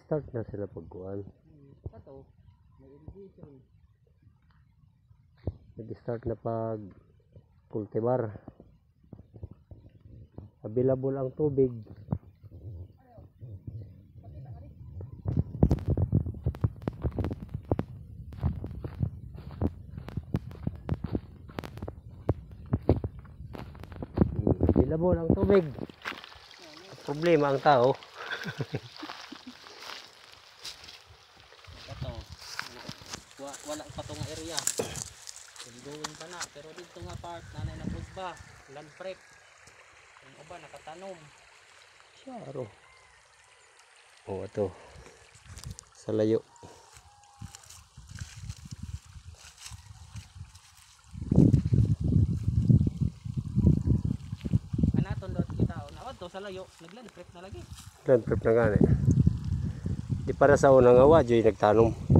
Start na sila pagkuhan. Kato, may irrigation. Nag-start na pag cultivar. Available ang tubig. Available ang tubig. Problema ang tao. Kato, wala pa tong area. Gawin pa na, pero dito nga part, nanay na busba, land prep. Yung iba nakatanom. Saro. Oh, ito. Sa layo. Anaton doon kita, nawad to sa layo, nagland prep na lagi. Land prep na gani. Di para sa unang awa, Joy nagtanom.